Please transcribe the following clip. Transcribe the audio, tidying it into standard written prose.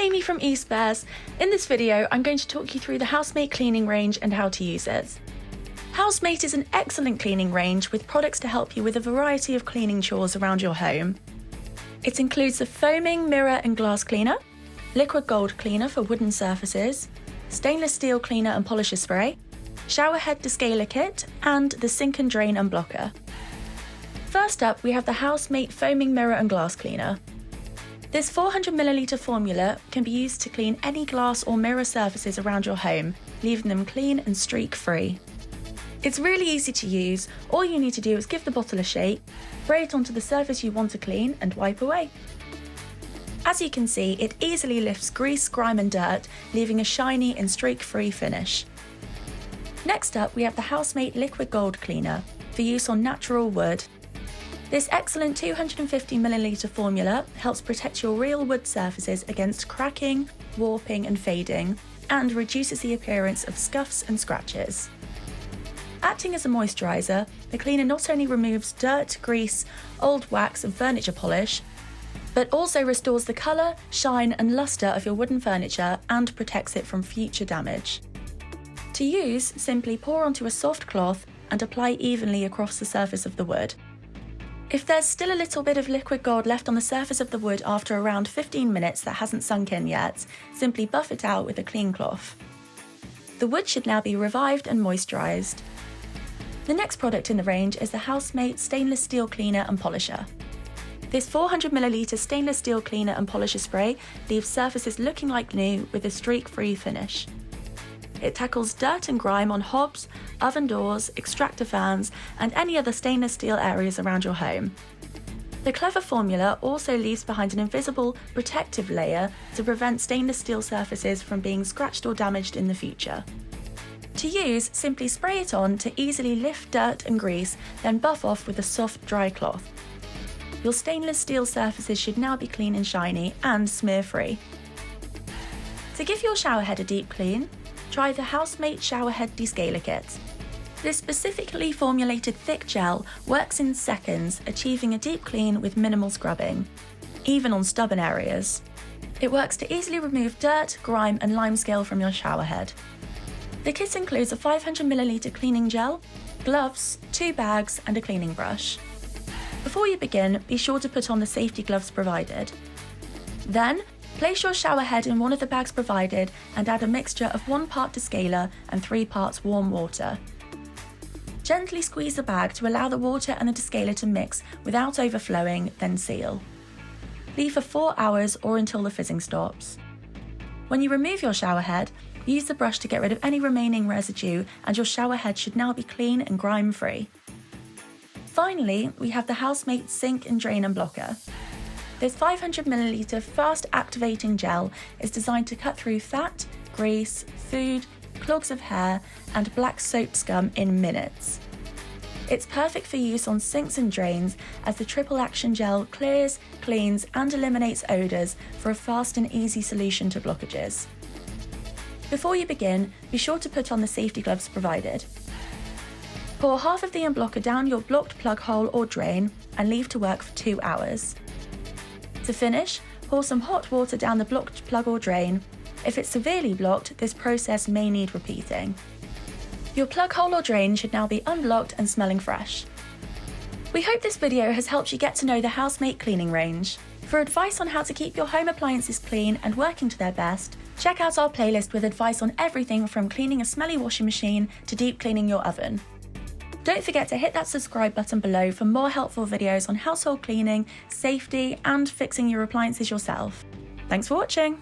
Amy from eSpares. In this video, I'm going to talk you through the Housemate cleaning range and how to use it. Housemate is an excellent cleaning range with products to help you with a variety of cleaning chores around your home. It includes a foaming mirror and glass cleaner, liquid gold cleaner for wooden surfaces, stainless steel cleaner and polisher spray, shower head descaler kit, and the sink and drain unblocker. First up, we have the Housemate foaming mirror and glass cleaner. This 400ml formula can be used to clean any glass or mirror surfaces around your home, leaving them clean and streak-free. It's really easy to use. All you need to do is give the bottle a shake, spray it onto the surface you want to clean, and wipe away. As you can see, it easily lifts grease, grime and dirt, leaving a shiny and streak-free finish. Next up, we have the Housemate liquid gold cleaner for use on natural wood. This excellent 250ml formula helps protect your real wood surfaces against cracking, warping and fading, and reduces the appearance of scuffs and scratches. Acting as a moisturiser, the cleaner not only removes dirt, grease, old wax and furniture polish, but also restores the colour, shine and lustre of your wooden furniture and protects it from future damage. To use, simply pour onto a soft cloth and apply evenly across the surface of the wood. If there's still a little bit of liquid gold left on the surface of the wood after around 15 minutes that hasn't sunk in yet, simply buff it out with a clean cloth. The wood should now be revived and moisturised. The next product in the range is the Housemate stainless steel cleaner and polisher. This 400ml stainless steel cleaner and polisher spray leaves surfaces looking like new with a streak-free finish. It tackles dirt and grime on hobs, oven doors, extractor fans, and any other stainless steel areas around your home. The clever formula also leaves behind an invisible, protective layer to prevent stainless steel surfaces from being scratched or damaged in the future. To use, simply spray it on to easily lift dirt and grease, then buff off with a soft, dry cloth. Your stainless steel surfaces should now be clean and shiny and smear-free. To give your shower head a deep clean, try the Housemate shower head descaler kit. This specifically formulated thick gel works in seconds, achieving a deep clean with minimal scrubbing, even on stubborn areas. It works to easily remove dirt, grime and limescale from your shower head. The kit includes a 500ml cleaning gel, gloves, 2 bags and a cleaning brush. Before you begin, be sure to put on the safety gloves provided. Then, place your shower head in one of the bags provided and add a mixture of 1 part Descaler and 3 parts warm water. Gently squeeze the bag to allow the water and the Descaler to mix without overflowing, then seal. Leave for 4 hours or until the fizzing stops. When you remove your shower head, use the brush to get rid of any remaining residue and your shower head should now be clean and grime-free. Finally, we have the Housemate sink and drain unblocker. This 500ml fast activating gel is designed to cut through fat, grease, food, clogs of hair and black soap scum in minutes. It's perfect for use on sinks and drains as the triple action gel clears, cleans and eliminates odours for a fast and easy solution to blockages. Before you begin, be sure to put on the safety gloves provided. Pour half of the unblocker down your blocked plug hole or drain and leave to work for 2 hours. To finish, pour some hot water down the blocked plug or drain. If it's severely blocked, this process may need repeating. Your plug hole or drain should now be unblocked and smelling fresh. We hope this video has helped you get to know the Housemate cleaning range. For advice on how to keep your home appliances clean and working to their best, check out our playlist with advice on everything from cleaning a smelly washing machine to deep cleaning your oven. Don't forget to hit that subscribe button below for more helpful videos on household cleaning, safety, and fixing your appliances yourself. Thanks for watching!